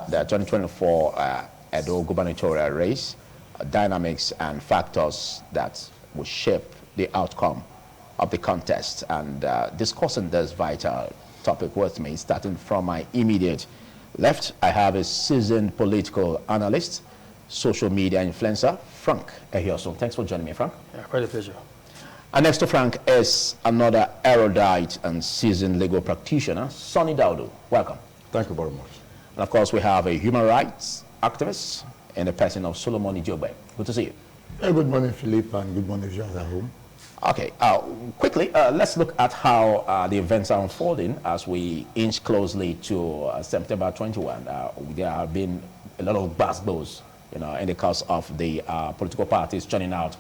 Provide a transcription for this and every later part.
the 2024 EDO gubernatorial race, dynamics and factors that will shape the outcome of the contest. And discussing this vital topic with me, starting from my immediate left, I have a seasoned political analyst, social media influencer, Frank Ehioso. Thanks for joining me, Frank. Yeah, quite a pleasure. And next to Frank is another erudite and seasoned legal practitioner, Sonny Daudu. Welcome. Thank you very much. And of course, we have a human rights activist in the person of Solomon Ijobe. Good to see you. Good morning, Philip, and good morning, viewers at home. Okay, quickly, let's look at how the events are unfolding as we inch closely to September 21. There have been a lot of battles, in the course of the political parties churning out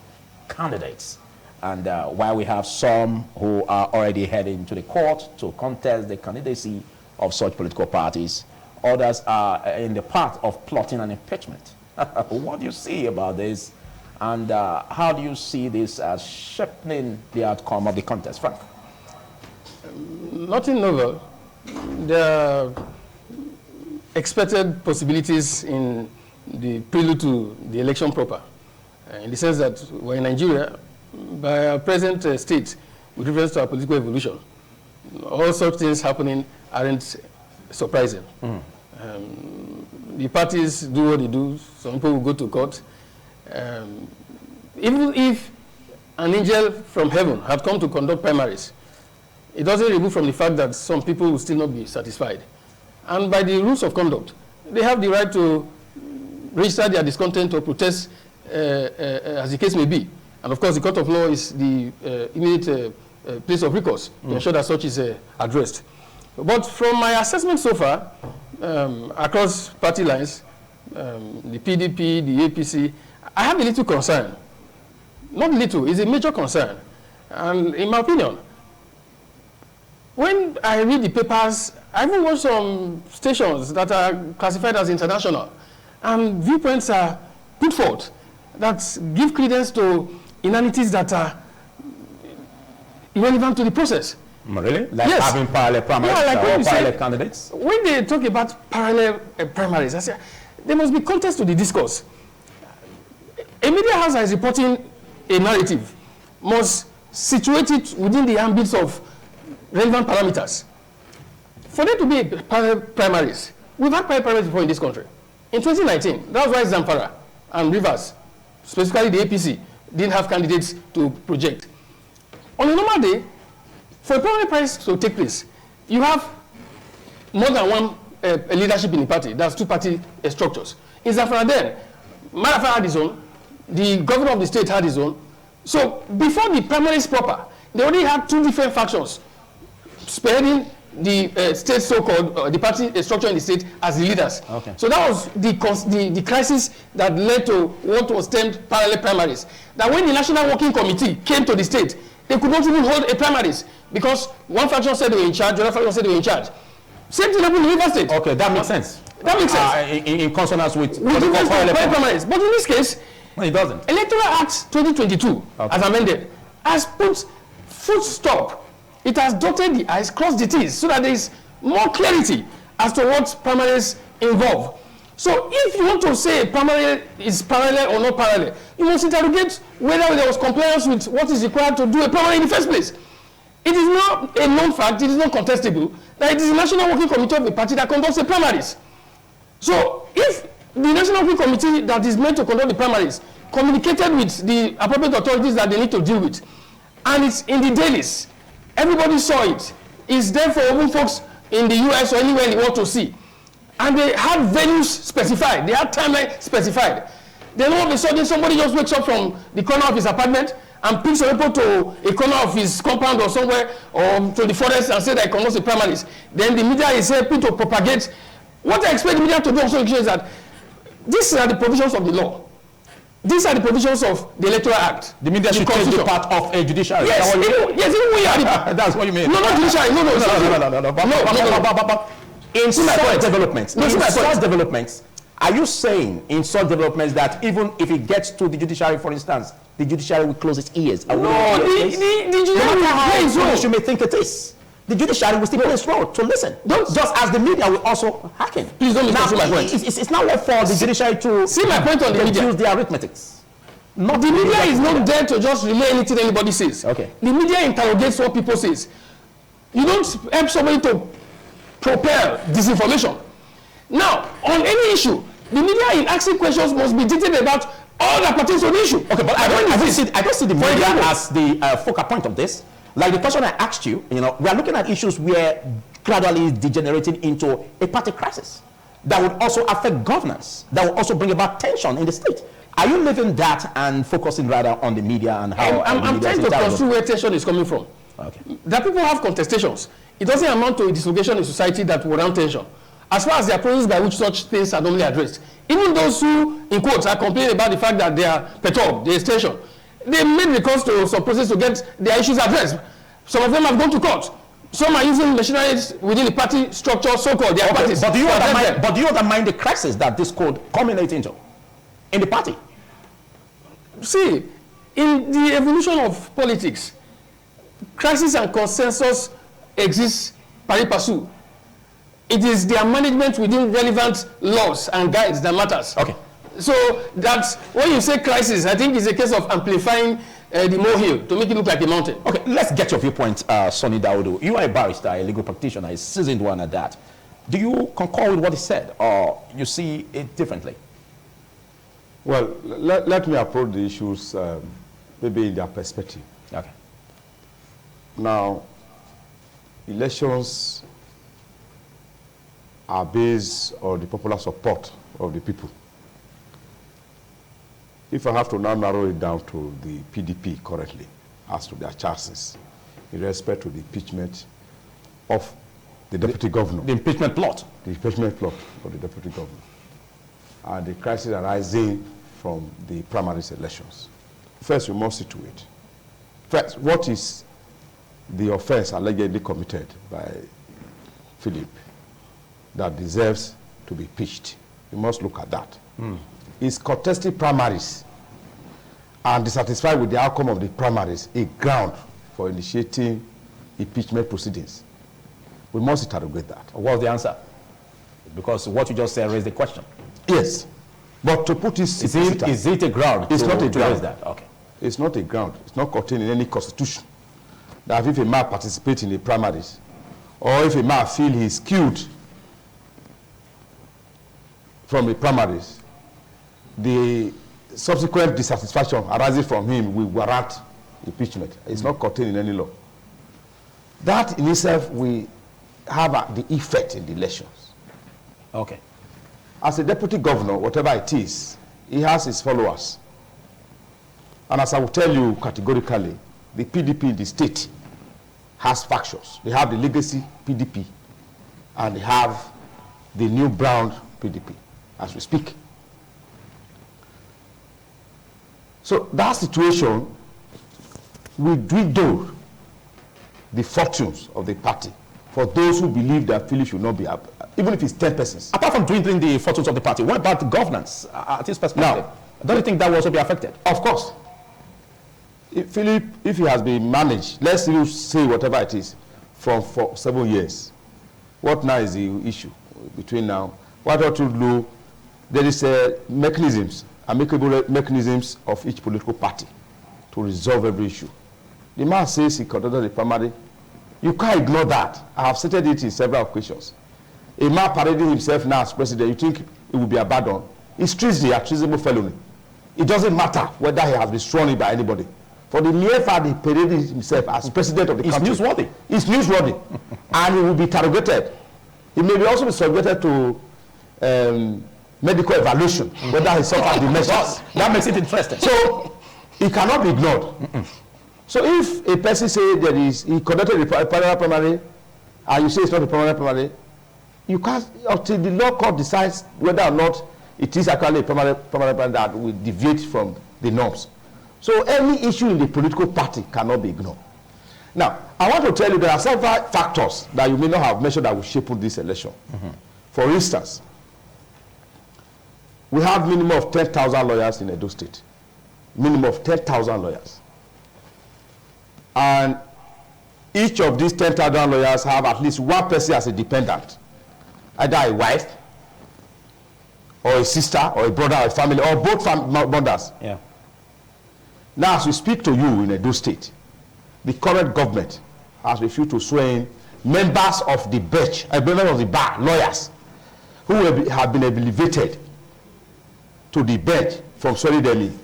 candidates. And while we have some who are already heading to the court to contest the candidacy of such political parties, others are in the path of plotting an impeachment. What do you see about this? And how do you see this as shaping the outcome of the contest, Frank? Nothing novel. There are expected possibilities in the prelude to the election proper, in the sense that we're in Nigeria, by our present state, with reference to our political evolution, all such things happening aren't surprising. The parties do what they do. Some people will go to court. Even if an angel from heaven had come to conduct primaries, it doesn't remove from the fact that some people will still not be satisfied. And by the rules of conduct, they have the right to register their discontent or protest as the case may be. And of course, the court of law is the immediate place of recourse to ensure that such is addressed. But from my assessment so far, across party lines, the PDP, the APC, I have a little concern. Not little, it's a major concern. And in my opinion, when I read the papers, I even watch some stations that are classified as international, and viewpoints are put forth that give credence to inanities that are irrelevant to the process. Really? Like yes. Having parallel primaries, yeah, like or parallel candidates? When they talk about parallel primaries, I say there must be context to the discourse. A media house that is reporting a narrative must situate it within the ambits of relevant parameters. For there to be parallel primaries, we've had parallel primaries before in this country. In 2019, that was why Zamfara and Rivers, specifically the APC, didn't have candidates to project. On a normal day, for a primary primaries to take place, you have more than one leadership in the party. That's two party structures. In Zamfara then, Marafa had his own, the governor of the state had his own. So before the primaries proper, they already had two different factions spearheading the state so-called, the party structure in the state as the leaders. Okay. So that was the crisis that led to what was termed parallel primaries. That when the National Working Committee came to the state, they could not even hold a primaries because one faction said they were in charge, the other faction said they were in charge. Same thing happened in River State. Okay, that makes sense. That makes sense. In consonance with parallel primaries. But in this case, no, it doesn't. Electoral Act 2022, as amended, has put full stop. It has dotted the I's, crossed the T's, so that there is more clarity as to what primaries involve. So if you want to say a primary is parallel or not parallel, you must interrogate whether there was compliance with what is required to do a primary in the first place. It is not a known fact, it is not contestable, that it is the National Working Committee of the party that conducts the primaries. So if the National Working Committee that is meant to conduct the primaries communicated with the appropriate authorities that they need to deal with, and it's in the dailies, everybody saw it, it's there for even folks in the US or anywhere they want to see, and they had venues specified, they had timeline specified. Then all of a sudden somebody just wakes up from the corner of his apartment and picks a people to a corner of his compound or somewhere or to the forest and say that he conducts the primaries. Then the media is helping to propagate. What I expect the media to do also is that these are the provisions of the law. These are the provisions of the Electoral Act. The media should take the part of a judiciary. Yes, even when you are that's what you mean. No, not judiciary. No. In such developments, are you saying in such developments that even if it gets to the judiciary, for instance, the judiciary will close its ears? No, the judiciary you may think it is. the judiciary will still play its role to listen. Just as the media will also hearken. Please don't misconstrue my point. It's not left for the judiciary to see my point on the media. Use the arithmetics. Not the media is not there to just relay anything anybody says. Okay. The media interrogates what people say. You don't help somebody to propel disinformation. Now, on any issue, the media in asking questions must be detailed about all that pertains to the issue. Okay, but I don't see the media as the focal point of this. Like the question I asked you, we are looking at issues where gradually degenerating into a party crisis that would also affect governance, that would also bring about tension in the state. Are you leaving that and focusing rather on the media and how I'm trying to construe where tension is coming from. Okay. That people have contestations. It doesn't amount to a dislocation in society that will run tension. As far as the approaches by which such things are normally addressed. Even those who, in quotes, are complaining about the fact that they are perturbed, there is tension, they made recourse to some process to get their issues addressed. Some of them have gone to court. Some are using machineries within the party structure, so-called their parties. But do you undermine the crisis that this could culminate into in the party? See, in the evolution of politics, crisis and consensus exist pari passu. It is their management within relevant laws and guides that matters. Okay. So that's when you say crisis, I think it's a case of amplifying the molehill to make it look like a mountain. Okay, let's get your viewpoint, Sonny Daudu. You are a barrister, a legal practitioner, a seasoned one at that. Do you concur with what he said, or you see it differently? Well, let me approach the issues maybe in their perspective. Okay. Now, elections are based on the popular support of the people. If I have to now narrow it down to the PDP currently, as to their chances in respect to the impeachment of the deputy governor. The impeachment plot. The impeachment plot of the deputy governor. And the crisis arising from the primary elections. First, we must situate. First, what is the offense allegedly committed by Philip that deserves to be impeached? We must look at that. Is contesting primaries and dissatisfied with the outcome of the primaries a ground for initiating impeachment proceedings? We must interrogate that. What's the answer? Because what you just said raised the question. Yes. But to put it, is it a ground? It's not a ground. Raise that. Okay. It's not a ground. It's not contained in any constitution that if a man participates in the primaries or if a man feels he's skewed from the primaries, the subsequent dissatisfaction arising from him will warrant impeachment. It's not contained in any law. That in itself will have the effect in the elections. Okay. As a deputy governor, whatever it is, he has his followers. And as I will tell you categorically, the PDP in the state has factions. They have the legacy PDP and they have the new brown PDP as we speak. So that situation will dwindle the fortunes of the party for those who believe that Philip should not be up, even if it's 10 persons. Apart from dwindling the fortunes of the party, what about the governance at this perspective? Now, don't you think that will also be affected? Of course. If Philip, if he has been managed, let's say whatever it is, for 7 years, what now is the issue between now? Why don't you do, there is mechanisms, amicable mechanisms of each political party to resolve every issue. The man says he conducted the primary. You can't ignore that. I have stated it in several occasions. A man parading himself now as president, you think it will be abandoned? It's treason, a treasonable felony. It doesn't matter whether he has been sworn in by anybody. For the mere fact he paraded himself as president of the country. It's newsworthy. It's newsworthy. And he will be interrogated. He may also be subjected to medical evaluation, whether he suffered the measures. That makes it interesting. So, it cannot be ignored. So if a person says he conducted the primary, and you say it's not a primary, you can't, until the law court decides whether or not it is actually a primary that will deviate from the norms. So any issue in the political party cannot be ignored. Now, I want to tell you there are several factors that you may not have mentioned that will shape this election. For instance, we have minimum of 10,000 lawyers in Edo State. Minimum of 10,000 lawyers. And each of these 10,000 lawyers have at least one person as a dependent, either a wife, or a sister, or a brother, or a family, or both brothers. Yeah. Now, as we speak to you in Edo State, the current government has refused to swear in members of the bench, members of the bar, lawyers, who have been elevated to the bench from swearing them in.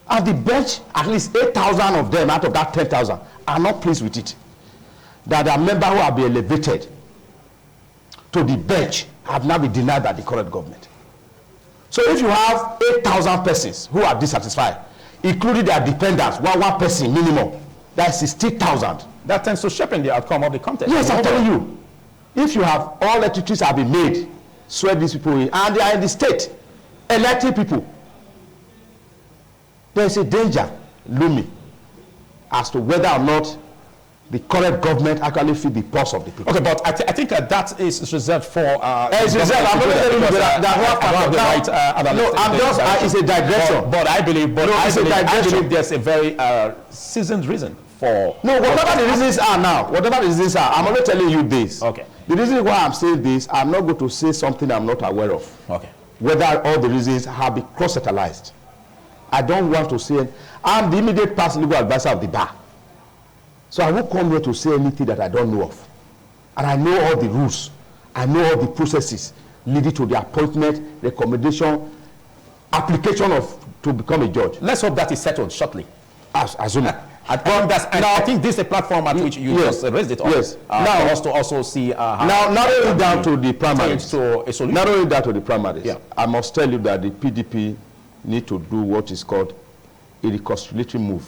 And the bench, at least 8,000 of them out of that 10,000, are not pleased with it. That the members who have been elevated to the bench have now been denied by the current government. So if you have 8,000 persons who are dissatisfied, including their dependents, one person minimum, that's 60,000. That tends to shape in the outcome of the contest. Yes, I'm telling you. If you have all electorates have been made, swear these people in, and they are in the state, electing people, there is a danger looming as to whether or not the current government actually feel the pulse of the people. Okay, but I think that is reserved for... it's reserved. I'm not telling you that. No, I'm just... it's a digression. But I believe... But no, I believe there's a very seasoned reason for... No, whatever the reasons are now, whatever the reasons are, I'm only telling you this. Okay. The reason why I'm saying this, I'm not going to say something I'm not aware of. Okay. Whether all the reasons have been cross-fertilized. I don't want to say... I'm the immediate past legal advisor of the bar. So I won't come here to say anything that I don't know of. And I know all the rules. I know all the processes leading to the appointment, recommendation, application to become a judge. Let's hope that is settled shortly. Assuming. I think this is a platform at which you just raised it on. Yes. Now, for us to also see how... Now, narrowing down to the primaries. To a solution. Narrowing down to the primaries. Yeah. I must tell you that the PDP need to do what is called a reconciliatory move.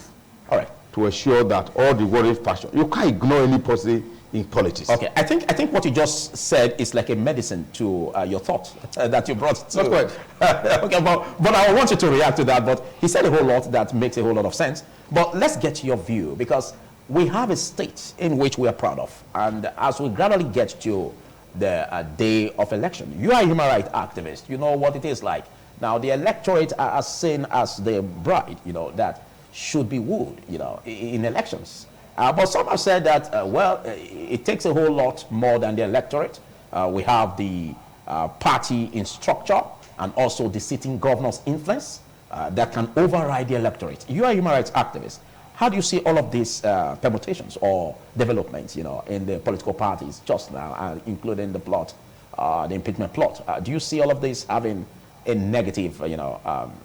All right. To ensure that all the warring factions, you can't ignore any policy in politics. Okay, I think what you just said is like a medicine to your thought that you brought to. That's right. Okay, but I want you to react to that. But he said a whole lot that makes a whole lot of sense. But let's get your view, because we have a state in which we are proud of, and as we gradually get to the day of election, you are a human rights activist. You know what it is like. Now the electorate are seen as the bride, that should be wooed, in elections. But some have said that, it takes a whole lot more than the electorate. We have the party in structure and also the sitting governor's influence that can override the electorate. You are a human rights activist. How do you see all of these permutations or developments, in the political parties just now, including the plot, the impeachment plot? Do you see all of this having a negative,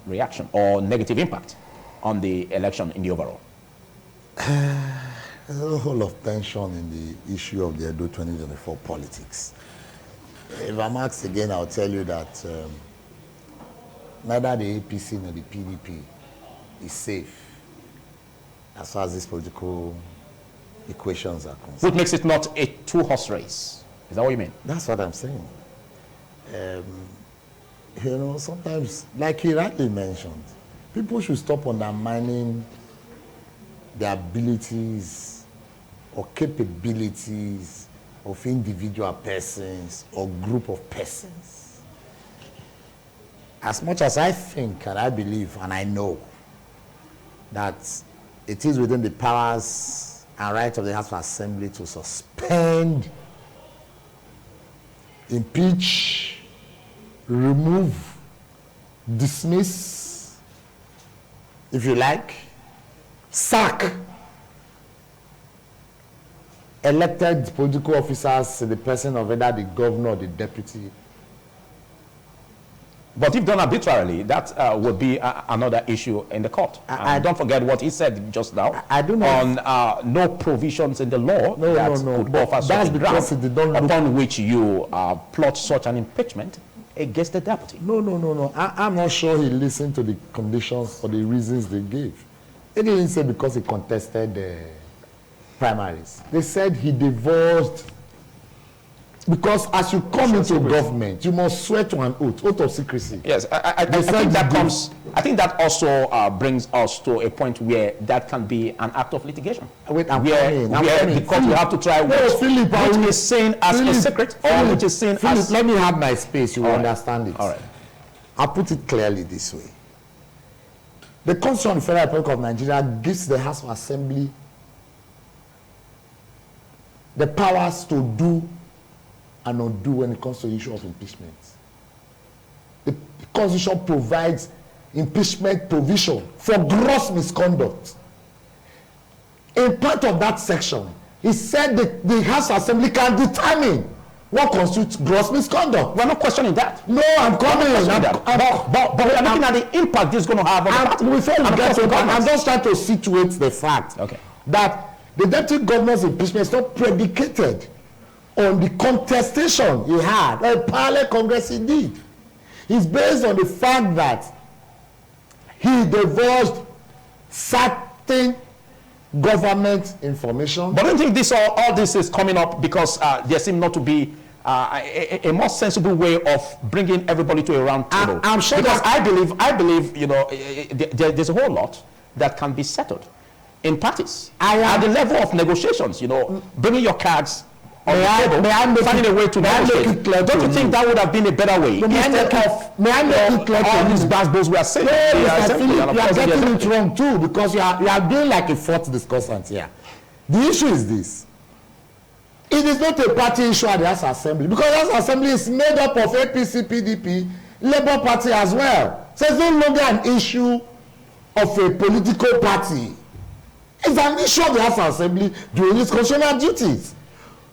reaction or negative impact on the election in the overall? There's a whole lot of tension in the issue of the Edo 2024 politics. If I'm asked again, I'll tell you that neither the APC nor the PDP is safe as far as these political equations are concerned. Which makes it not a two-horse race. Is that what you mean? That's what I'm saying. Sometimes, like he rightly mentioned, people should stop undermining the abilities or capabilities of individual persons or group of persons. As much as I think and I believe and I know that it is within the powers and rights of the House of Assembly to suspend, impeach, remove, dismiss, if you like, sack elected political officers in the person of either the governor or the deputy. But if done arbitrarily, that would be another issue in the court. And don't forget what he said just now. I do not. On no provisions in the law that could offer such a ground upon which you plot such an impeachment against the deputy. No. I'm not sure he listened to the conditions or the reasons they gave. They didn't say because he contested the primaries. They said he divorced. Because as you come into government, you must swear to an oath of secrecy. Yes, I think that comes. I think that also brings us to a point where that can be an act of litigation. Wait, where the court will have to try which is seen as a secret or which is seen as. Let me have my space. You will understand it. All right. I'll put it clearly this way. The Constitution of the Federal Republic of Nigeria gives the House of Assembly the powers to do and undo when it comes to the issue of impeachment. The Constitution provides impeachment provision for gross misconduct. In part of that section, he said that the House Assembly can determine what constitutes gross misconduct. We're not questioning that. No, I'm coming. But we are looking at the impact this is going to have on the party. I'm just trying to situate the fact that the deputy governor's impeachment is not predicated on the contestation he had, or a parallel Congress he did. It's based on the fact that he divulged certain government information. But I don't think this all this is coming up because there seems not to be a more sensible way of bringing everybody to a round table. I'm sure because I believe, you know, there's a whole lot that can be settled in parties at the level of negotiations. You know, bringing your cards on the table, finding a way to negotiate. Don't you think that would have been a better way instead of all these basketballs we are saying? You are getting it wrong too, because you are doing like a fourth discussant here. The issue is this: it is not a party issue at the House Assembly, because the House Assembly is made up of APC, PDP, Labour Party as well. So it's no longer an issue of a political party. It's an issue of the House Assembly doing its constitutional duties.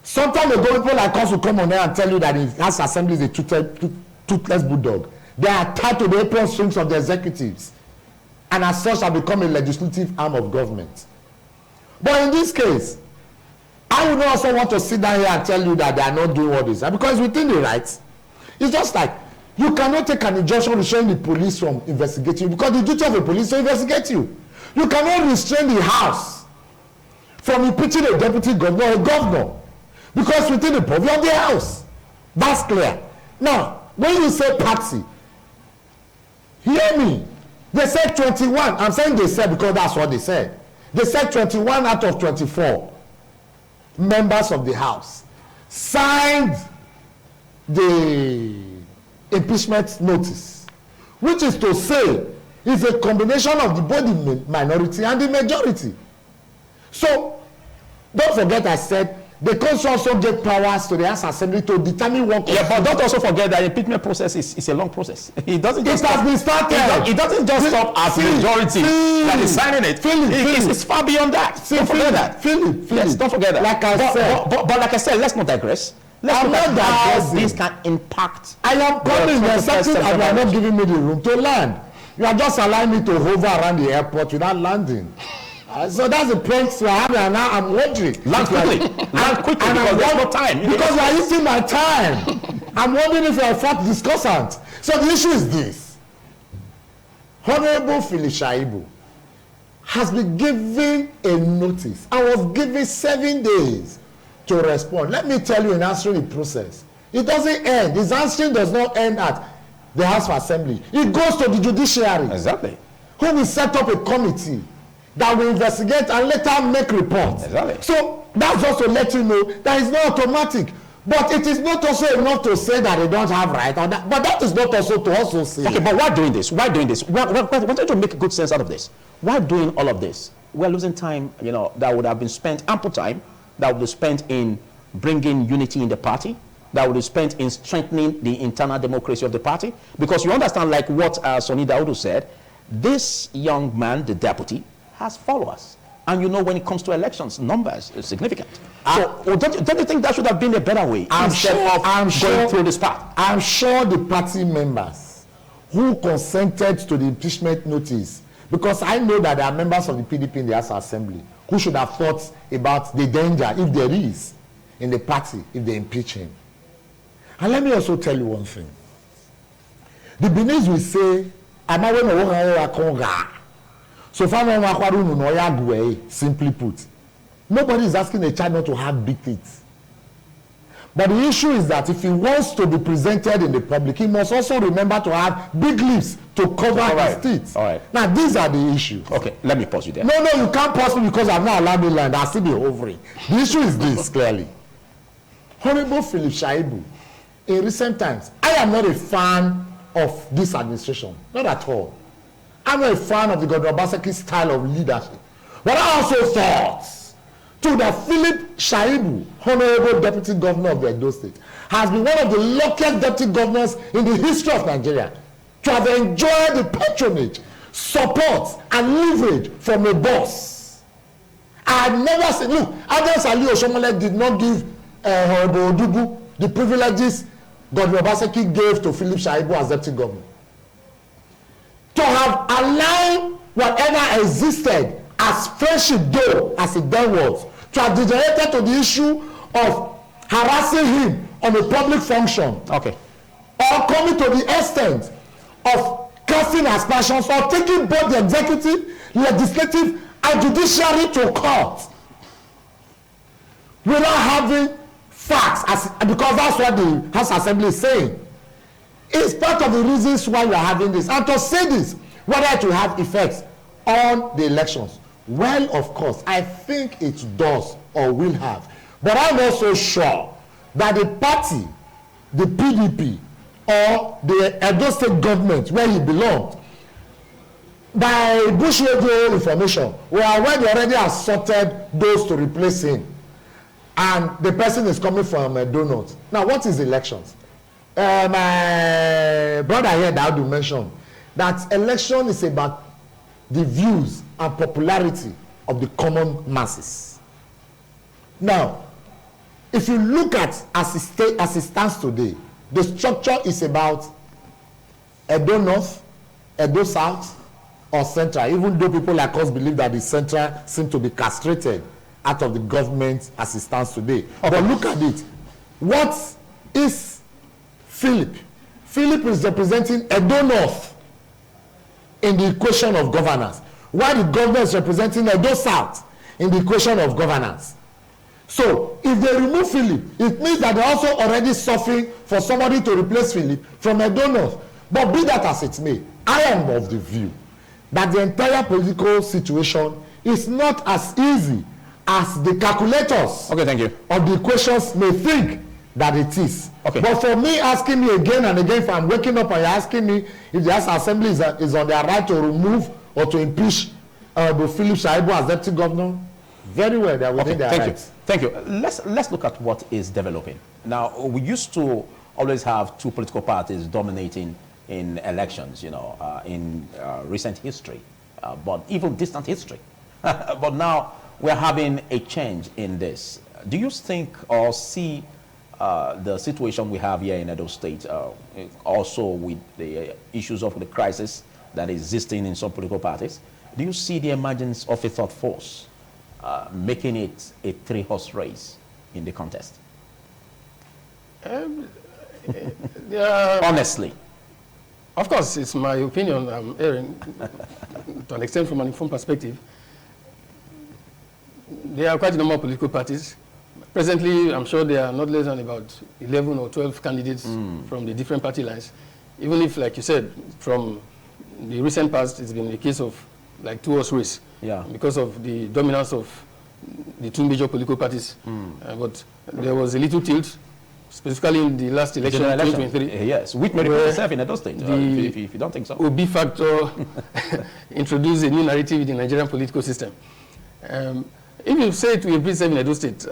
Some time ago, people like us will come on there and tell you that the House Assembly is a toothless bulldog. They are tied to the apron strings of the executives, and as such have become a legislative arm of government. But in this case, I would also want to sit down here and tell you that they are not doing what they say, because within the rights, it's just like you cannot take an injunction restraining the police from investigating you, because the duty of the police is to investigate you. You cannot restrain the House from impeaching a deputy governor or a governor, because within the purview of the House. That's clear. Now, when you say party, hear me. They said 21. I'm saying they said because that's what they said. They said 21 out of 24 members of the House signed the impeachment notice, which is to say it's a combination of both the minority and the majority. So, don't forget I said the Constitution also gave powers to the House Assembly to determine what. Yeah, but don't also forget that the impeachment process is a long process. It doesn't just has been started. It doesn't just stop at majority that is signing it. It's far beyond that. Don't forget that. Yes, don't forget that. Like I said. But like I said, let's not digress. Let's look at how this can impact. I am coming. There's something that you are not giving me the room to land. You are just allowing me to hover around the airport without landing. So that's the point we are having, and now I'm wondering. Land quickly. Land quickly, because there's no time. Because you are using my time. I'm wondering if you are a fourth discussant. So the issue is this. Honorable Philip Shaibu has been given a notice and was given 7 days to respond. Let me tell you, in answering the process, it doesn't end. His answering does not end at the House of Assembly. It goes to the judiciary. Exactly. Who will set up a committee that will investigate and later make reports. Exactly. So that's just to let you know that it's not automatic. But it is not also enough to say that they don't have right on that. But that is not also to also say. Okay, but why doing this? Why doing this? We're trying to make good sense out of this. Why doing all of this? We're losing time, you know, that would have been spent, ample time, that would be spent in bringing unity in the party, that would be spent in strengthening the internal democracy of the party. Because you understand, like what Sonny Daudu said, this young man, the deputy, has followers, and you know, when it comes to elections, numbers is significant. So don't you think that should have been a better way instead of going through this path? I'm sure the party members who consented to the impeachment notice, because I know that there are members of the PDP in the House Assembly who should have thought about the danger, if there is, in the party if they impeach him. And let me also tell you one thing. The Benin will say, so simply put, nobody is asking a child not to have big teeth. But the issue is that if he wants to be presented in the public, he must also remember to have big lips to cover his teeth. All right. Now, these are the issues. Okay, let me pause you there. No, you can't pause me because I'm not allowed to land. I'll still be hovering. The issue is this, clearly. Honorable Philip Shaibu, in recent times, I am not a fan of this administration. Not at all. I'm not a fan of the Governor Obaseki's style of leadership. But I also thought to the Philip Shaibu, Honorable Deputy Governor of the Edo State, has been one of the luckiest deputy governors in the history of Nigeria to have enjoyed the patronage, support, and leverage from a boss. I had never seen, look, Adams Ali Oshomole did not give Honorable Odugu the privileges Governor Obaseki gave to Philip Shaibu as deputy governor. To have allowed whatever existed as friendship, though, as it then was, to have degenerated to the issue of harassing him on a public function, okay, or coming to the extent of casting aspersions or taking both the executive, legislative, and judiciary to court without having facts, because that's what the House Assembly is saying. It's part of the reasons why we are having this. And to say this, whether it will have effects on the elections, well, of course, I think it does or will have. But I'm also sure that the party, the PDP, or the Edo State government, where he belonged, by Bush radio information, we are already have sorted those to replace him. And the person is coming from Edo North. Now, what is elections? My brother here, Daudu, mentioned that election is about the views and popularity of the common masses. Now, if you look at as it stands today, the structure is about Edo North, Edo South, or Central, even though people like us believe that the Central seem to be castrated out of the government as it stands today. Okay. But look at it. What is Philip? Philip is representing Edo North in the equation of governance, while the government is representing Edo South in the equation of governance. So, if they remove Philip, it means that they're also already suffering for somebody to replace Philip from Edo North. But be that as it may, I am of the view that the entire political situation is not as easy as the calculators of the equations may think that it is. Okay. But for me, asking me again and again, if I'm waking up and you're asking me if the House Assembly is on their right to remove or to impeach Philip Shaibu as deputy governor, very well, they're within their rights. Thank you. Let's look at what is developing. Now, we used to always have two political parties dominating in elections, in recent history, but even distant history. But now we're having a change in this. Do you think or see the situation we have here in Edo State, also with the issues of the crisis that is existing in some political parties, do you see the emergence of a third force making it a three-horse race in the contest? Honestly. Of course, it's my opinion, Aaron, to an extent from an informed perspective. There are quite a number of political parties. Presently, I'm sure there are not less than about 11 or 12 candidates from the different party lines. Even if, like you said, from the recent past, it's been a case of like two-horse race, because of the dominance of the two major political parties. But there was a little tilt, specifically in the last election, 2023. Yes, which may repeat itself in Edo State, if you don't think so. OB factor introduced a new narrative in the Nigerian political system. If you say it will repeat itself in Edo State,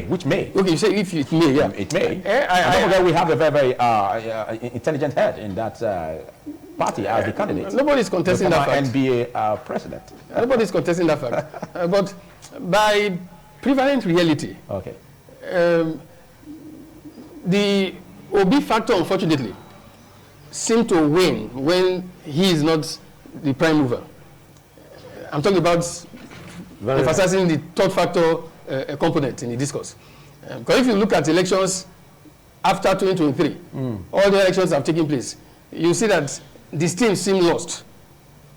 which may. Okay, you say if it may, yeah. It may. Don't forget we have a very, very intelligent head in that party as the candidate. Nobody's contesting that fact. NBA president. Nobody's contesting that fact. But by prevalent reality, the OB factor, unfortunately, seemed to win when he is not the prime mover. I'm talking about emphasizing the third factor component in the discourse. Because if you look at elections after 2023, all the elections have taken place, you see that these teams seem lost.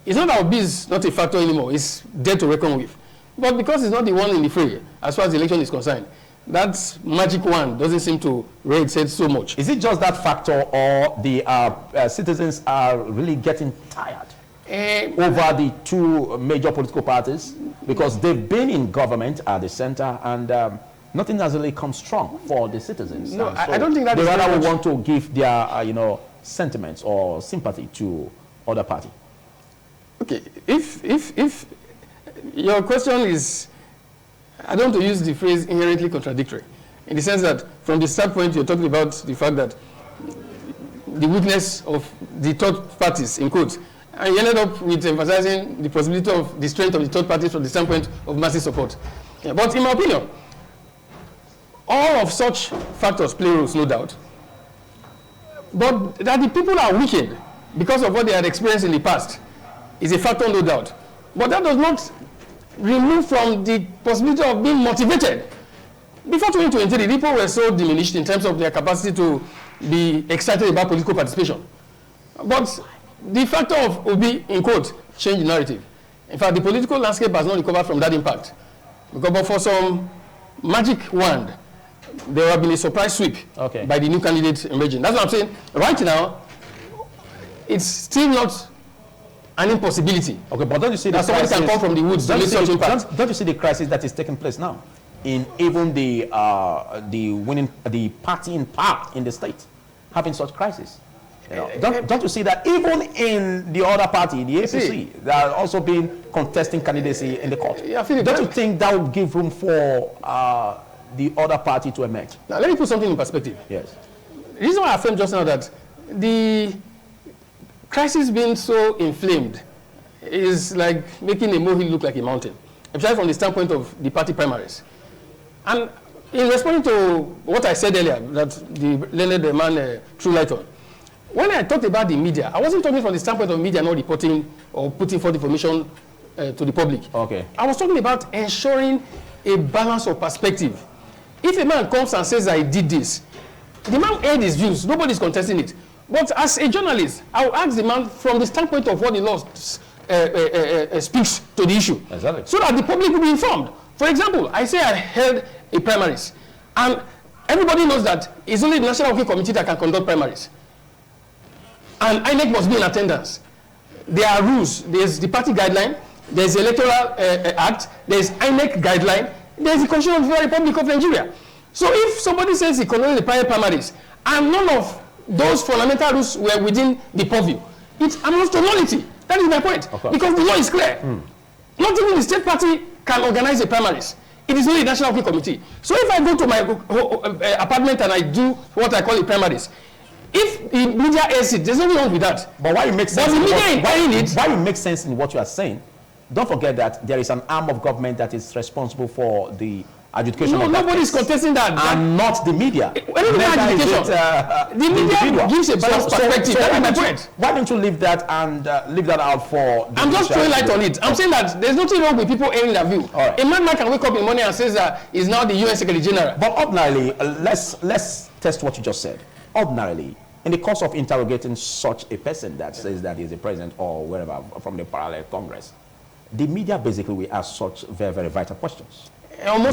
It's not that OB is not a factor anymore, it's dead to reckon with. But because it's not the one in the fray, as far as the election is concerned, that magic one doesn't seem to raise its head so much. Is it just that factor, or the citizens are really getting tired over the two major political parties? Because they've been in government at the center, and nothing has really come strong for the citizens. No, I don't think that they rather would want to give their sentiments or sympathy to other party. Okay, if your question is I don't want to use the phrase inherently contradictory, in the sense that from the standpoint you're talking about the fact that the weakness of the third parties, in quotes, and you ended up with emphasizing the possibility of the strength of the third parties from the standpoint of massive support. Yeah, but in my opinion, all of such factors play roles, no doubt. But that the people are weakened because of what they had experienced in the past is a factor, no doubt. But that does not remove from the possibility of being motivated. Before 2023, people were so diminished in terms of their capacity to be excited about political participation. But the factor of Obi, in quote, change the narrative. In fact, the political landscape has not recovered from that impact. Because for some magic wand, there have been a surprise sweep by the new candidates emerging. That's what I'm saying. Right now, it's still not an impossibility. Okay, but don't you see that someone can come from the woods to make such impact? Don't you see the crisis that is taking place now in even the party in power in the state having such crisis? You know, don't you see that even in the other party, the APC, there are also been contesting candidacy in the court? Yeah, don't you think that would give room for the other party to emerge? Now, let me put something in perspective. Yes. The reason why I affirmed just now that the crisis being so inflamed is like making a molehill look like a mountain, especially from the standpoint of the party primaries. And in responding to what I said earlier, that the learned man threw light on, when I talked about the media, I wasn't talking from the standpoint of media not reporting or putting forth information to the public. Okay. I was talking about ensuring a balance of perspective. If a man comes and says, I did this, the man aired his views, nobody's contesting it. But as a journalist, I will ask the man from the standpoint of what the law speaks to the issue. Exactly. So that the public will be informed. For example, I say I held a primaries, and everybody knows that it's only the National Working Committee that can conduct primaries. And INEC must be in attendance. There are rules. There's the party guideline, there's the Electoral Act, there's INEC guideline, there's the Constitution of the Republic of Nigeria. So if somebody says he conducted the primaries, and none of those fundamental rules were within the purview, it amounts to nullity. That is my point. Because the law is clear. Not even the state party can organize the primaries. It is only the National Working Committee. So if I go to my apartment and I do what I call the primaries, if the media airs it, there's nothing wrong with that. But why you make sense? But the media inquiring it. Why you make sense in what you are saying? Don't forget that there is an arm of government that is responsible for the adjudication of that. Nobody is contesting that. And not the media. The media gives a balanced perspective. That is my point. Why don't you leave that and leave that out for the I'm just throwing light on it. I'm saying that there's nothing wrong with people airing their view. Right. A man can wake up in the morning and says that he's now the UN Secretary General. But ordinarily, let's test what you just said. Ordinarily, in the course of interrogating such a person that says that he's a president or wherever from the parallel Congress, the media basically will ask such very, very vital questions.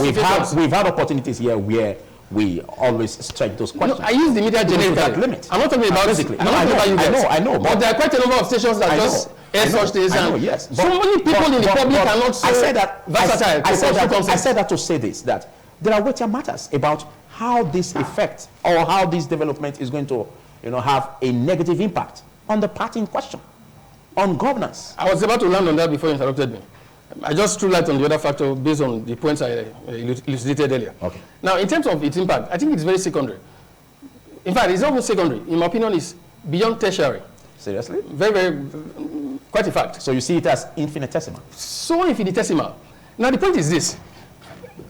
We've had opportunities here where we always stretch those questions. No, I use the media generically. I'm not talking about basically. I'm not talking about you guys. I know. But there are quite a number of stations that just air such things. I know, yes. So many people in the public are not so versatile. I said that to say this, that there are weightier matters about how this effect or how this development is going to, have a negative impact on the party in question, on governance. I was about to land on that before you interrupted me. I just threw light on the other factor based on the points I elucidated earlier. Okay. Now, in terms of its impact, I think it's very secondary. In fact, it's not even secondary. In my opinion, it's beyond tertiary. Seriously? Very, very, quite a fact. So you see it as infinitesimal? So infinitesimal. Now, the point is this.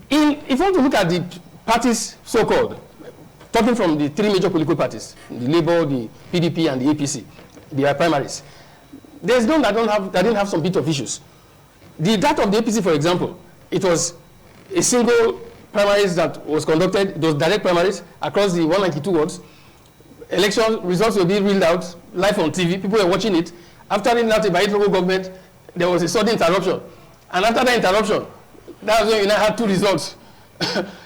If you want to look at the parties, so-called, talking from the three major political parties, the Labour, the PDP, and the APC, the primaries, there's none that didn't have some bit of issues. That of the APC, for example, it was a single primaries that was conducted, those direct primaries across the 192 wards. Election results will be reeled out live on TV. People were watching it. After reading out by local government, there was a sudden interruption. And after that interruption, that was when we now had two results.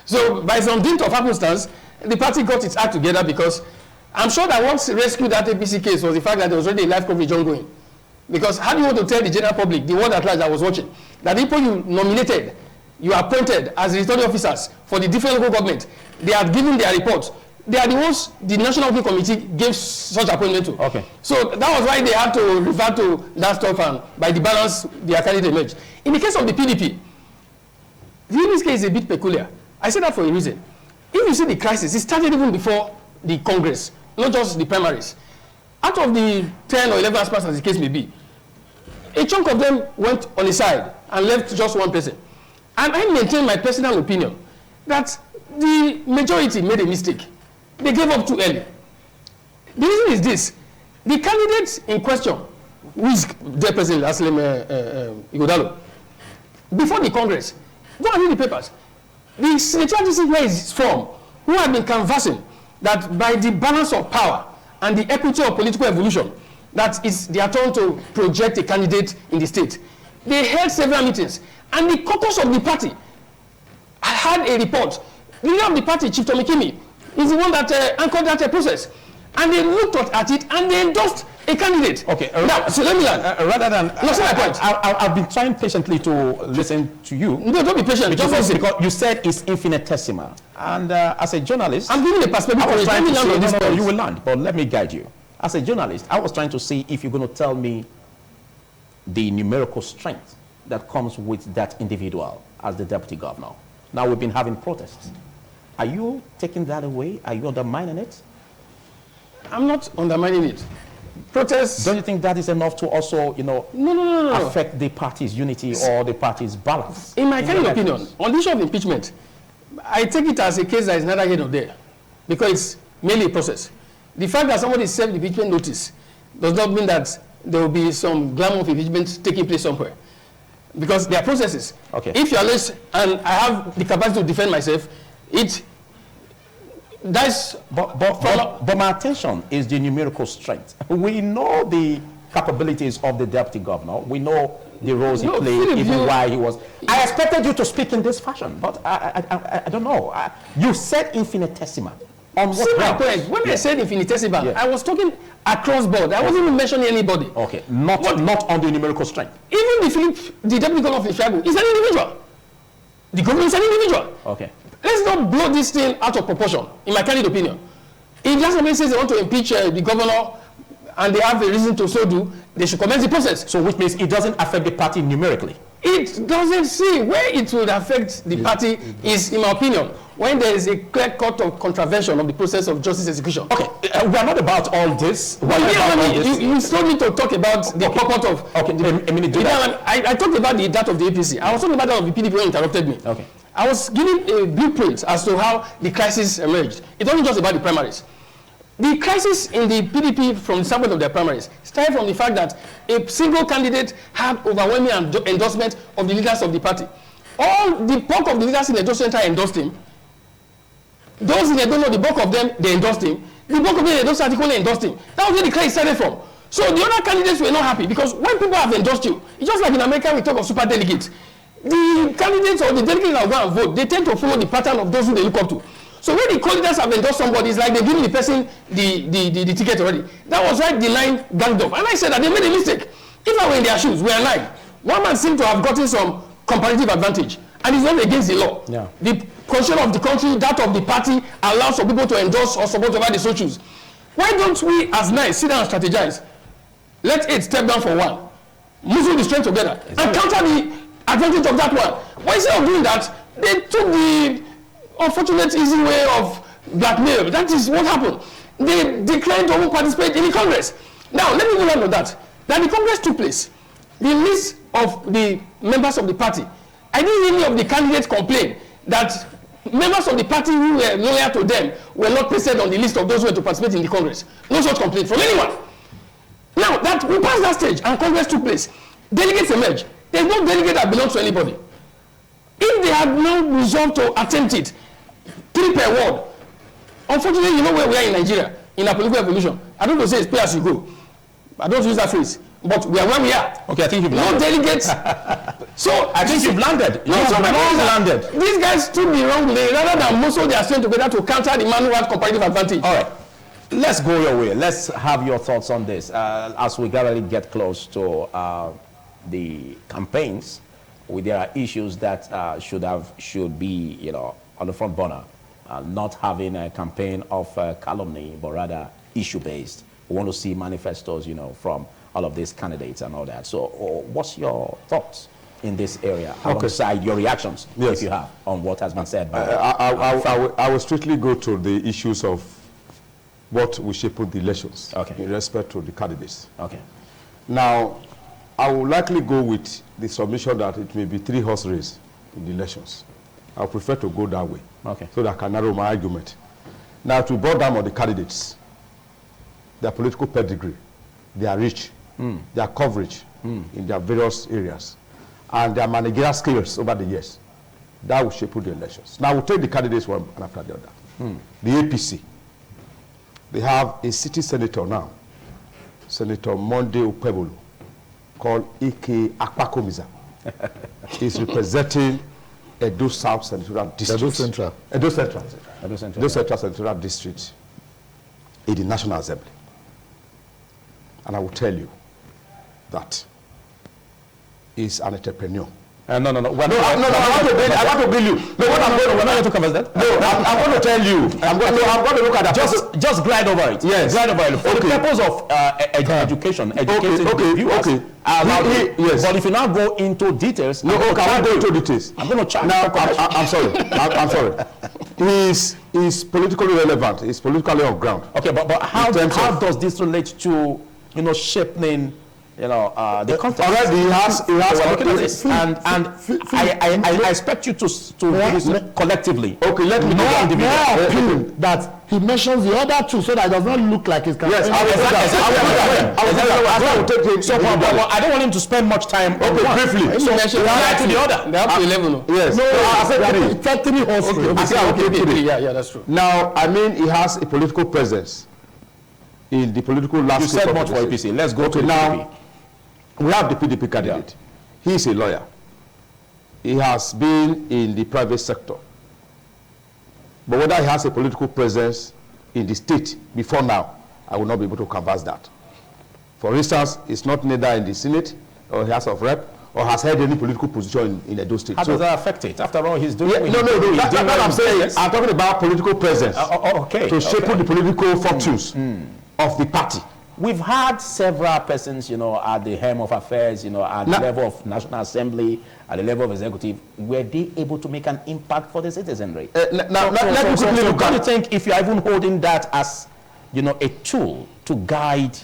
So by some dint of happenstance, the party got its act together, because I'm sure that what rescued that APC case was the fact that there was already a live coverage ongoing. Because how do you want to tell the general public, the world at large that was watching, that people you nominated, you appointed as returning officers for the different local government, they are giving their reports. They are the ones the National Working Committee gave such appointment to. Okay. So that was why they had to refer to that stuff, and by the balance, their candidate emerged. In the case of the PDP, The ED's case is a bit peculiar. I say that for a reason. If you see the crisis, it started even before the Congress, not just the primaries. Out of the 10 or 11 aspirants, as the case may be, a chunk of them went on the side and left just one person. And I maintain my personal opinion that the majority made a mistake. They gave up too early. The reason is this. The candidate in question, who is the President Aslim Ighodalo, before the Congress, go and read the papers. The senatorial district where is from, who had been canvassing that by the balance of power and the equity of political evolution, that it's their turn to project a candidate in the state. They held several meetings, and the caucus of the party had a report. The leader of the party, Chief Tomikimi, is the one that anchored that process. And they looked at it and they endorsed a candidate. Okay. Now, so let me learn. Rather than... No, say my point. I've been trying patiently to listen to you. No, don't be patient. Because you said it's infinitesimal. And as a journalist... I'm giving a perspective. I was trying to say, no, you will land, but let me guide you. As a journalist, I was trying to see if you're going to tell me the numerical strength that comes with that individual as the deputy governor. Now we've been having protests. Are you taking that away? Are you undermining it? I'm not undermining it. Protests... Don't you think that is enough to also, No. affect the party's unity or the party's balance? In my kind of opinion, on the issue of impeachment, I take it as a case that is neither here nor there, because it's merely a process. The fact that somebody served the impeachment notice does not mean that there will be some glamour of impeachment taking place somewhere, because there are processes. Okay. If you are less, and I have the capacity to defend myself, but my attention is the numerical strength. We know the capabilities of the deputy governor. We know the roles he played, even why he was. I expected you to speak in this fashion, but I don't know. You said infinitesimal. On what See my point. When I said infinitesimal, I was talking across board. I wasn't even mentioning anybody. Okay, not on the numerical strength. Even the deputy governor of Ifeagu is an individual. The governor is an individual. Okay. Let's not blow this thing out of proportion, in my candid opinion. If just somebody says they want to impeach the governor and they have a reason to so do, they should commence the process. So which means it doesn't affect the party numerically? It doesn't see where it will affect the party is, in my opinion, when there is a clear cut of contravention of the process of justice execution. Okay, we are not about all this. You still need to talk about the purport of... Okay, a minute. I talked about that of the APC. I was talking about that of the PDP when you interrupted me. Okay. I was giving a blueprint as to how the crisis emerged. It wasn't just about the primaries. The crisis in the PDP from the standpoint of their primaries started from the fact that a single candidate had overwhelming endorsement of the leaders of the party. All the bulk of the leaders in the Edo Center endorsed him. Those in Edo, the bulk of them, they endorsed him. The bulk of them in Edo Center endorsed him. That was where the crisis started from. So the other candidates were not happy because when people have endorsed you, it's just like in America we talk of super delegates. The candidates or the delegates that go and vote, they tend to follow the pattern of those who they look up to. So when the candidates have endorsed somebody, it's like they're giving the person the ticket already. That was why the line ganged up. And I said that they made a mistake. If I were in their shoes, we are lying. One man seemed to have gotten some comparative advantage, and it's not against the law. Yeah. The constitution of the country, that of the party, allows for people to endorse or support whatever they so choose. Why don't we, as nice, sit down and strategize? Let 8 step down for 1. Muscle the strength together and counter the advantage of that one. But instead of doing that, they took the unfortunate easy way of blackmail. That is what happened. They declined to participate in the Congress. Now, let me go on to that. That the Congress took place. The list of the members of the party. I didn't hear any of the candidates complain that members of the party who were loyal to them were not placed on the list of those who were to participate in the Congress. No such complaint from anyone. Now, that we passed that stage and Congress took place. Delegates emerged. There's no delegate that belongs to anybody. If they had now resolved to attempt it, 3 per ward, unfortunately, you know where we are in Nigeria, in our political evolution. I don't want to say it's pay as you go. I don't use that phrase. But we are where we are. Okay, I think you've landed. No delegates. So I think you've landed. Landed. These guys took the wrong way rather than muscle their strength together to counter the man who had comparative advantage. All right. Let's go your way. Let's have your thoughts on this as we gradually get close to the campaigns. There are issues that should be on the front burner, not having a campaign of calumny, but rather issue-based. We want to see manifestos, from all of these candidates and all that. So, what's your thoughts in this area, alongside your reactions, if you have, on what has been said by I will strictly go to the issues of what will shape the elections in respect to the candidates. Okay. Now, I will likely go with the submission that it may be 3-horse race in the elections. I prefer to go that way, so that I can narrow my argument. Now, to boil down on the candidates, their political pedigree, their reach, their coverage in their various areas, and their managerial skills over the years, that will shape the elections. Now, we'll take the candidates one after the other. The APC, they have a city senator now, Senator Monday Okpebholo, called A.K. Akpakomiza. He's representing Edo South Senatorial District. Edo Central Senatorial District in the National Assembly. And I will tell you that he's an entrepreneur. No. I want to bill you. No, what I'm going to, we're not going to cover that. No, I'm going to tell you. I'm going to look at that. Just glide over it. Yes. Glide over it. For the purpose of education, educating the viewers. But if you now go into details, I won't go into details. I'm going to charge. Now, I'm sorry. I'm sorry. He's politically relevant. He's politically on ground. Okay, but how does this relate to, shaping, the context? Already he has and I expect you to collectively. Okay, let me know that he mentions the other two so that it does not look like his campaign. Yes, I don't want him to spend much time. Okay, briefly. So to the other. They have to 11. Yes. No, I said 3 horses. Yeah, that's true. Now, I mean, he has a political presence in the political landscape. You said much for APC. Let's go to now. We have the PDP candidate. Yeah. He is a lawyer. He has been in the private sector. But whether he has a political presence in the state before now, I will not be able to canvass that. For instance, he's not neither in the Senate or House of Rep or has held any political position in Edo State. How does that affect it? After all, he's doing... That's what I'm saying. I'm talking about political presence. To shape the political fortunes of the party. We've had several persons, at the helm of affairs, at the level of National Assembly, at the level of executive. Were they able to make an impact for the citizenry? Let me quickly look at it. Do you think if you're even holding that as, a tool to guide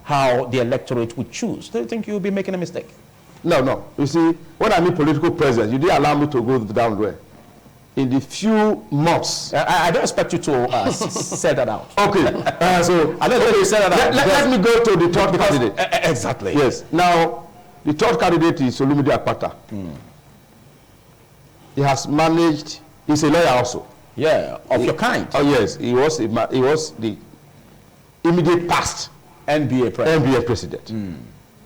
how the electorate would choose, do you think you'll be making a mistake? No. You see, when I mean political presence, you didn't allow me to go down there. In the few months. I don't expect you to say that out. Okay. So I don't expect you to say that out. Let me go to the third candidate. Exactly. Yes. Now, the third candidate is Olumide Akpata. He has managed, he's a lawyer also. Yeah, of your kind. Oh, yes. He was the immediate past NBA president. And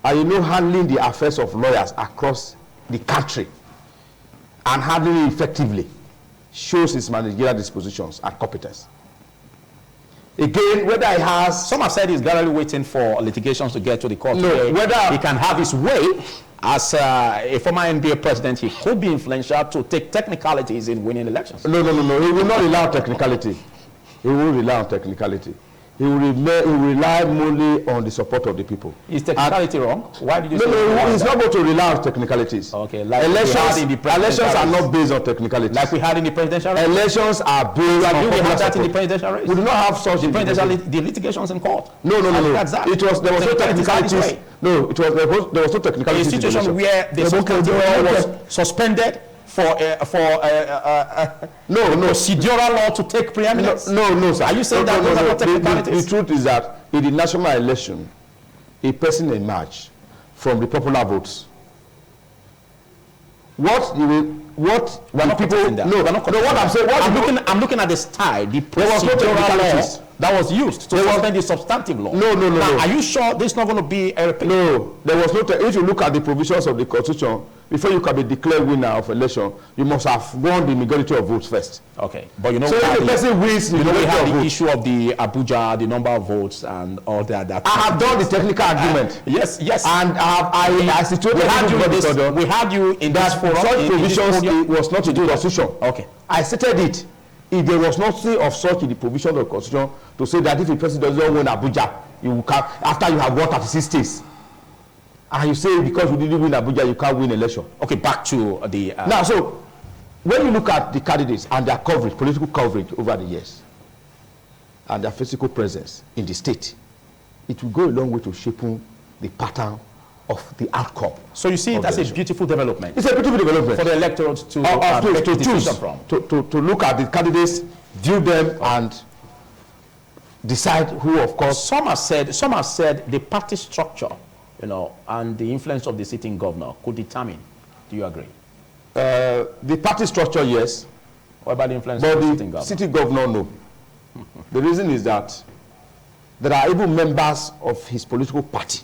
handling the affairs of lawyers across the country and handling it effectively shows his managerial dispositions and competence. Again, whether he has... Some have said he's currently waiting for litigations to get to the court. No, whether he can have his way. As a former NBA president, he could be influential to take technicalities in winning elections. No. He will not rely on technicality. He will rely on technicality. He will rely mainly on the support of the people. Is technicality wrong? Why did you say No, he's not going to rely on technicalities. Okay, like elections are not based on technicalities. Like we had in the presidential race? Elections are based on we have that in the presidential race? We do not have such... The litigations in court? No. There was no technicalities. No, there was no technicalities. A situation where the Gubernatorial was suspended for procedural law to take preeminence? No, sir. Are you saying that those are not technicalities? The truth is that in the national election, a person emerged from the popular votes. What I'm looking at the style, the procedural law that was used to suspend the substantive law. No. Are you sure this is not going to be a repeat? No, there was no. If you look at the provisions of the Constitution, before you can be declared winner of election, you must have won the majority of votes first. Okay, but so if the person wins, we have the issue of the Abuja, the number of votes, and all that. I have done the technical argument. Yes, and I situated we had you in that forum. Such provisions was not in the Constitution. Okay, I stated it. If there was nothing of such in the provision of the Constitution to say that if a person doesn't win Abuja, you can after you have won 36 states. And you say because we didn't win Abuja, you can't win election. Okay, back to the... Now, so when you look at the candidates and their coverage, political coverage over the years, and their physical presence in the state, it will go a long way to shaping the pattern of the outcome. So you see it as a beautiful development? It's a beautiful development. For the electorate to choose, from. To look at the candidates, view them, and decide who, of course... Some have said the party structure, you know, and the influence of the sitting governor could determine. Do you agree? The party structure, yes. What about the influence of the sitting governor? City governor, no. The reason is that there are even members of his political party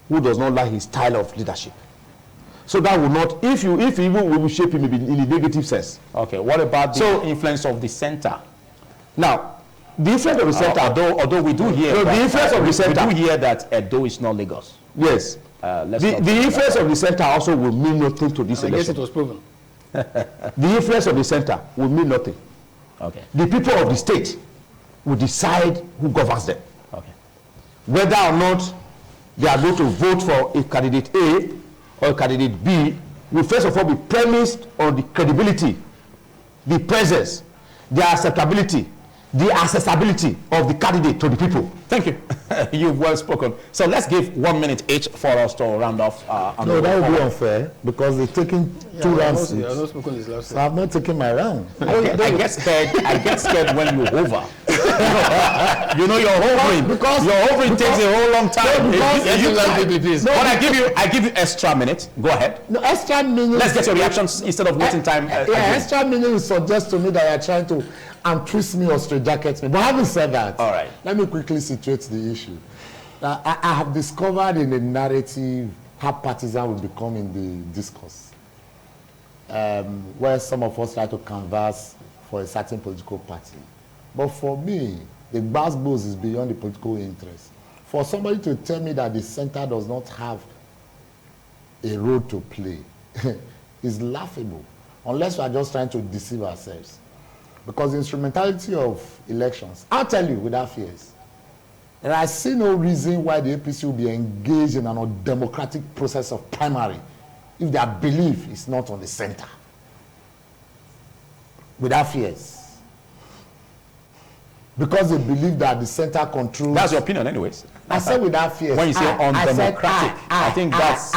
who does not like his style of leadership. So that will not, if you even will shape him in a negative sense. Okay, what about the influence of the center? Now, the influence of the center, although we do hear the influence of the center, we do hear that Edo is not Lagos. Yes. The influence of the center also will mean nothing to this election. I guess it was proven. The influence of the center will mean nothing. Okay. The people of the state will decide who governs them. Okay. Whether or not they are going to vote for a candidate A or a candidate B will first of all be premised on the credibility, the presence, the acceptability, the accessibility of the candidate to the people. Thank you. You've well spoken. So let's give 1 minute each for us to round off. No, that would be unfair because they're taking two rounds. I have not spoken this last So I've not taken my round. I get scared when you hover. You know you're hovering. Because your hovering takes a whole long time. But I give you extra minute. Go ahead. No, extra minute. Let's get your reactions instead of waiting time. Extra minute will suggest to me that you're trying to twist me or straitjacket me. But having said that, all right, let me quickly situate the issue. Now, I have discovered in the narrative how partisan will become in the discourse, where some of us try to canvass for a certain political party. But for me, the gbas is beyond the political interest. For somebody to tell me that the center does not have a role to play is laughable, unless we are just trying to deceive ourselves. Because the instrumentality of elections, I'll tell you without fears, and I see no reason why the APC will be engaged in an undemocratic process of primary if their belief is not on the center. Without fears. Because they believe that the center controls... That's your opinion anyways. I said without fears. When you say undemocratic, I think that's...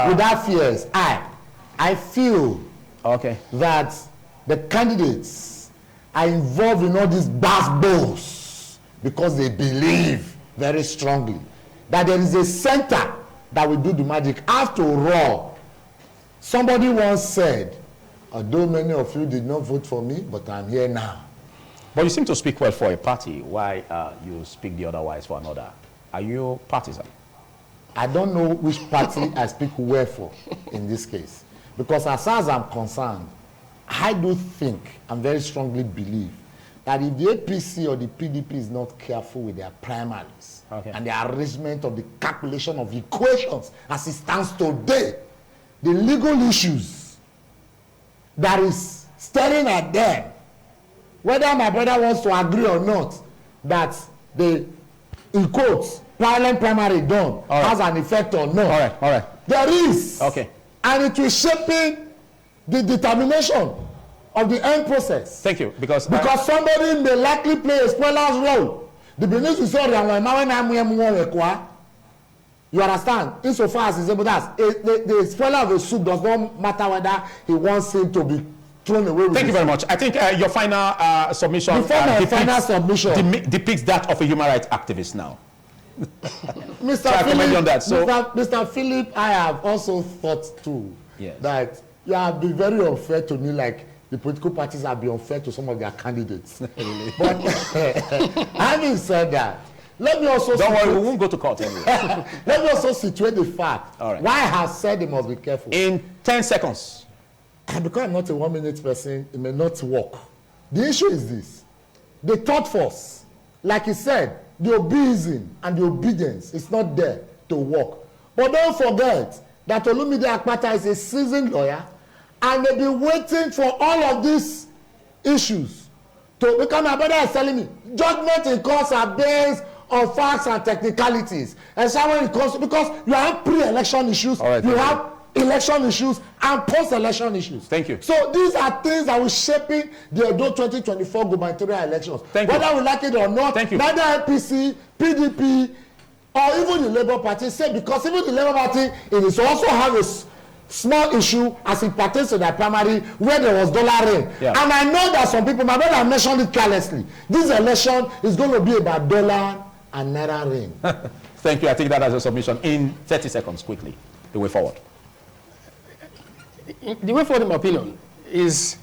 Without fears, I feel that the candidates are involved in all these gbas because they believe very strongly that there is a center that will do the magic. After all, somebody once said, although many of you did not vote for me, but I'm here now. But you seem to speak well for a party. Why you speak the otherwise for another? Are you partisan? I don't know which party I speak well for in this case. Because as far as I'm concerned, I do think and very strongly believe that if the APC or the PDP is not careful with their primaries and the arrangement of the calculation of equations as it stands today, the legal issues that is staring at them, whether my brother wants to agree or not, that the, in quotes, parallel primary done has an effect or not. All right. There is. Okay. And it will shape the determination of the end process. Thank you. Because somebody may likely play a spoiler's role. The business is sorry, you understand? Insofar as he's able to, the spoiler of the soup does not matter whether he wants him to be thrown away with. Thank you very much. I think your final submission depicts that of a human rights activist now. Mr. Philip, I have also thought too that you have been very unfair to me, like the political parties have been unfair to some of their candidates. But having said that, let me also... Don't worry, we won't go to court anyway. Let me also situate the fact why I have said they must be careful. In 10 seconds. And because I'm not a 1 minute person, it may not work. The issue is this. The thought force, like he said, the obeism and the obedience is not there to work. But don't forget that Olumide Akpata is a seasoned lawyer and they've been waiting for all of these issues to become. My brother is telling me judgment in courts are based on facts and technicalities. And someone because you have pre-election issues, right, you have election issues and post-election issues. Thank you. So these are things that will shaping the EDO 2024 gubernatorial elections. Thank you. Whether we like it or not, Thank you. neither NPC, PDP, or even the Labour Party say, because even the Labour Party it is also have a small issue as it pertains to their primary where there was dollar rain. Yeah. And I know that some people, my brother mentioned it carelessly, this election is going to be about dollar and naira rain. Thank you. I take that as a submission in 30 seconds, quickly, the way forward. The way forward, in my opinion, is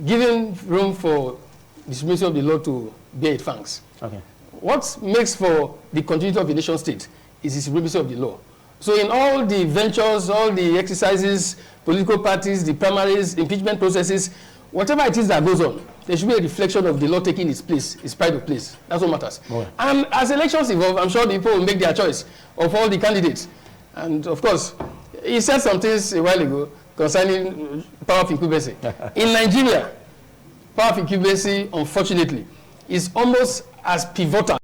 giving room for the supremacy of the law to bear its fangs. Okay. What makes for the continuity of the nation state is the supremacy of the law. So in all the ventures, all the exercises, political parties, the primaries, impeachment processes, whatever it is that goes on, there should be a reflection of the law taking its place, its pride of place. That's what matters. Oh. And as elections evolve, I'm sure the people will make their choice of all the candidates. And of course, he said some things a while ago concerning power of incumbency. In Nigeria, power of incumbency, unfortunately, is almost as pivotal